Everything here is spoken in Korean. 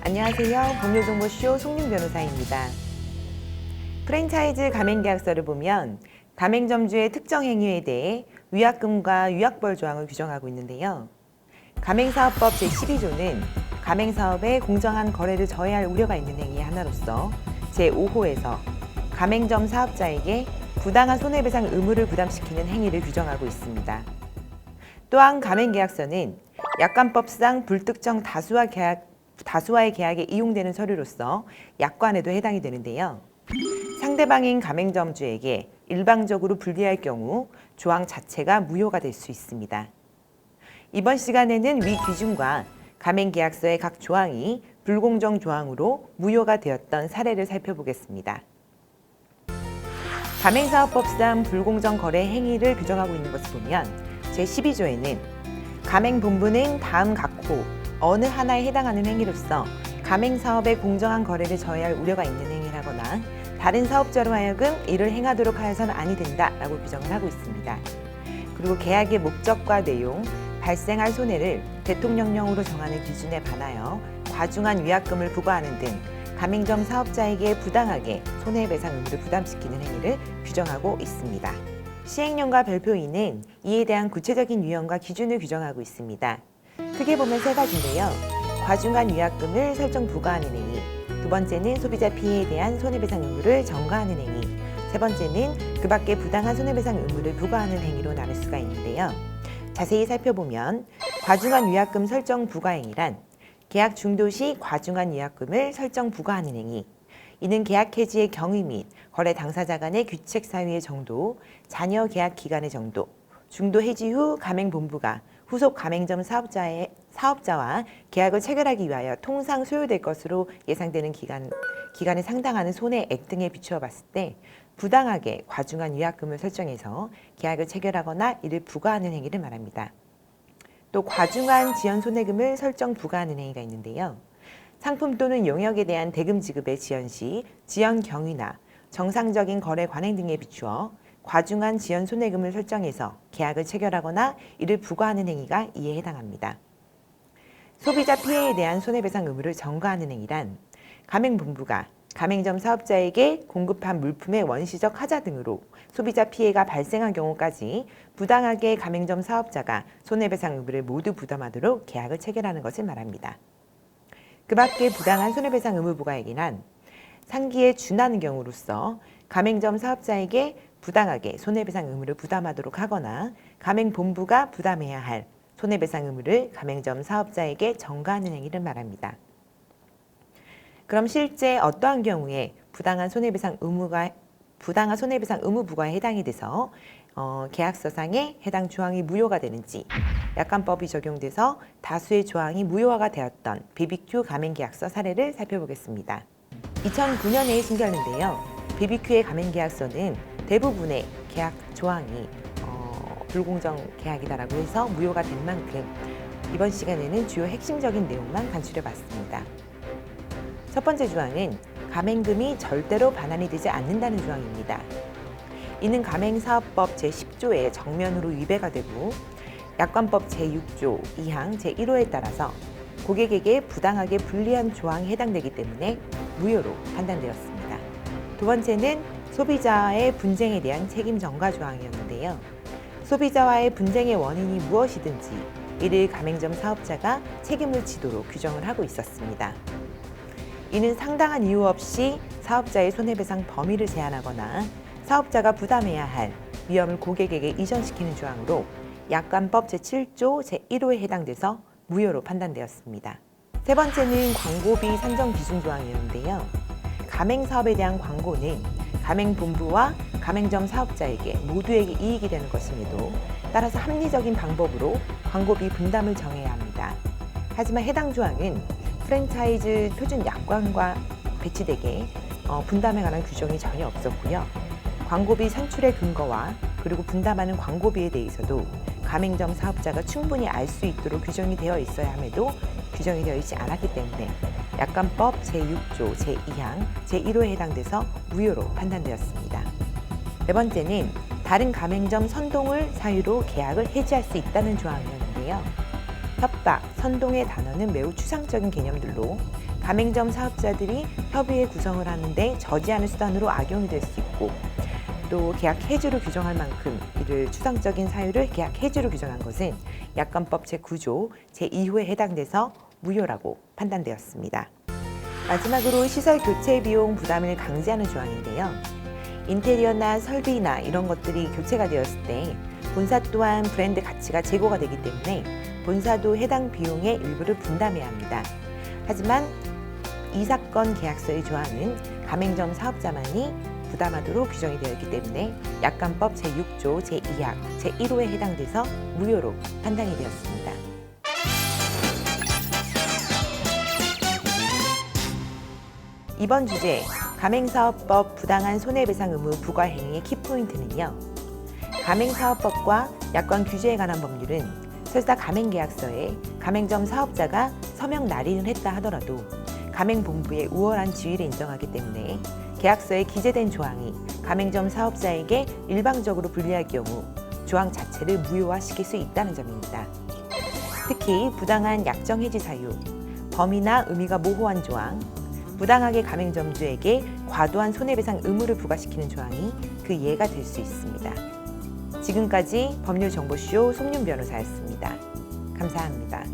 안녕하세요. 법률정보쇼 송림 변호사입니다. 프랜차이즈 가맹계약서를 보면 가맹점주의 특정 행위에 대해 위약금과 위약벌 조항을 규정하고 있는데요. 가맹사업법 제12조는 가맹사업의 공정한 거래를 저해할 우려가 있는 행위의 하나로서 제5호에서 가맹점 사업자에게 부당한 손해배상 의무를 부담시키는 행위를 규정하고 있습니다. 또한 가맹계약서는 약관법상 불특정 다수와의 계약에 이용되는 서류로서 약관에도 해당이 되는데요. 상대방인 가맹점주에게 일방적으로 불리할 경우 조항 자체가 무효가 될 수 있습니다. 이번 시간에는 위 기준과 가맹계약서의 각 조항이 불공정 조항으로 무효가 되었던 사례를 살펴보겠습니다. 가맹사업법상 불공정 거래 행위를 규정하고 있는 것을 보면 제12조에는 가맹본부는 다음 각호 어느 하나에 해당하는 행위로서 가맹사업의 공정한 거래를 저해할 우려가 있는 행위라거나 다른 사업자로 하여금 이를 행하도록 하여서는 아니 된다라고 규정을 하고 있습니다. 그리고 계약의 목적과 내용, 발생할 손해를 대통령령으로 정하는 기준에 반하여 과중한 위약금을 부과하는 등 가맹점 사업자에게 부당하게 손해배상 의무를 부담시키는 행위를 규정하고 있습니다. 시행령과 별표이는 이에 대한 구체적인 유형과 기준을 규정하고 있습니다. 크게 보면 세 가지인데요. 과중한 위약금을 설정 부과하는 행위, 두 번째는 소비자 피해에 대한 손해배상 의무를 전가하는 행위, 세 번째는 그 밖에 부당한 손해배상 의무를 부과하는 행위로 나눌 수가 있는데요. 자세히 살펴보면 과중한 위약금 설정 부과 행위란 계약 중도 시 과중한 위약금을 설정 부과하는 행위, 이는 계약 해지의 경위 및 거래 당사자 간의 규책 사유의 정도, 잔여 계약 기간의 정도, 중도 해지 후 가맹본부가 후속 가맹점 사업자와 계약을 체결하기 위하여 통상 소요될 것으로 예상되는 기간에 상당하는 손해액 등에 비추어 봤을 때 부당하게 과중한 위약금을 설정해서 계약을 체결하거나 이를 부과하는 행위를 말합니다. 또 과중한 지연 손해금을 설정 부과하는 행위가 있는데요. 상품 또는 용역에 대한 대금 지급의 지연 시 지연 경위나 정상적인 거래 관행 등에 비추어 과중한 지연 손해금을 설정해서 계약을 체결하거나 이를 부과하는 행위가 이에 해당합니다. 소비자 피해에 대한 손해배상 의무를 전가하는 행위란 가맹본부가 가맹점 사업자에게 공급한 물품의 원시적 하자 등으로 소비자 피해가 발생한 경우까지 부당하게 가맹점 사업자가 손해배상 의무를 모두 부담하도록 계약을 체결하는 것을 말합니다. 그 밖에 부당한 손해배상 의무 부과액이란 상기에 준하는 경우로서 가맹점 사업자에게 부당하게 손해배상 의무를 부담하도록 하거나 가맹본부가 부담해야 할 손해배상 의무를 가맹점 사업자에게 전가하는 행위를 말합니다. 그럼 실제 어떠한 경우에 부당한 손해배상 의무 부과에 해당이 돼서 계약서상에 해당 조항이 무효가 되는지, 약관법이 적용돼서 다수의 조항이 무효화가 되었던 BBQ 가맹계약서 사례를 살펴보겠습니다. 2009년에 신결했는데요. BBQ의 가맹계약서는 대부분의 계약 조항이 불공정 계약이다라고 해서 무효가 된 만큼 이번 시간에는 주요 핵심적인 내용만 간추려 봤습니다. 첫 번째 조항은 가맹금이 절대로 반환이 되지 않는다는 조항입니다. 이는 가맹사업법 제10조의 정면으로 위배가 되고 약관법 제6조 2항 제1호에 따라서 고객에게 부당하게 불리한 조항에 해당되기 때문에 무효로 판단되었습니다. 두 번째는 소비자의 분쟁에 대한 책임 전가 조항이었는데요. 소비자와의 분쟁의 원인이 무엇이든지 이를 가맹점 사업자가 책임을 지도록 규정을 하고 있었습니다. 이는 상당한 이유 없이 사업자의 손해배상 범위를 제한하거나 사업자가 부담해야 할 위험을 고객에게 이전시키는 조항으로 약관법 제7조 제1호에 해당돼서 무효로 판단되었습니다. 세 번째는 광고비 산정 기준 조항이었는데요. 가맹사업에 대한 광고는 가맹본부와 가맹점 사업자에게 모두에게 이익이 되는 것임에도 따라서 합리적인 방법으로 광고비 분담을 정해야 합니다. 하지만 해당 조항은 프랜차이즈 표준 약관과 배치되게 분담에 관한 규정이 전혀 없었고요. 광고비 산출의 근거와 그리고 분담하는 광고비에 대해서도 가맹점 사업자가 충분히 알 수 있도록 규정이 되어 있어야 함에도 규정이 되어 있지 않았기 때문에 약관법 제6조 제2항 제1호에 해당돼서 무효로 판단되었습니다. 네 번째는 다른 가맹점 선동을 사유로 계약을 해지할 수 있다는 조항이었는데요. 협박, 선동의 단어는 매우 추상적인 개념들로 가맹점 사업자들이 협의회 구성을 하는데 저지하는 수단으로 악용이 될 수 있고, 또 계약 해지로 규정할 만큼 이를 추상적인 사유를 계약 해지로 규정한 것은 약관법 제9조 제2호에 해당돼서 무효라고 판단되었습니다. 마지막으로 시설 교체 비용 부담을 강제하는 조항인데요. 인테리어나 설비나 이런 것들이 교체가 되었을 때 본사 또한 브랜드 가치가 제고가 되기 때문에 본사도 해당 비용의 일부를 분담해야 합니다. 하지만 이 사건 계약서의 조항은 가맹점 사업자만이 부담하도록 규정이 되어 있기 때문에 약관법 제6조 제2항 제1호에 해당돼서 무효로 판단이 되었습니다. 이번 주제 가맹사업법 부당한 손해배상 의무 부과 행위의 키포인트는요. 가맹사업법과 약관 규제에 관한 법률은 설사 가맹계약서에 가맹점 사업자가 서명 날인을 했다 하더라도 가맹본부의 우월한 지위를 인정하기 때문에 계약서에 기재된 조항이 가맹점 사업자에게 일방적으로 불리할 경우 조항 자체를 무효화시킬 수 있다는 점입니다. 특히 부당한 약정 해지 사유, 범위나 의미가 모호한 조항, 부당하게 가맹점주에게 과도한 손해배상 의무를 부과시키는 조항이 그 예가 될 수 있습니다. 지금까지 법률정보쇼 송윤 변호사였습니다. 감사합니다.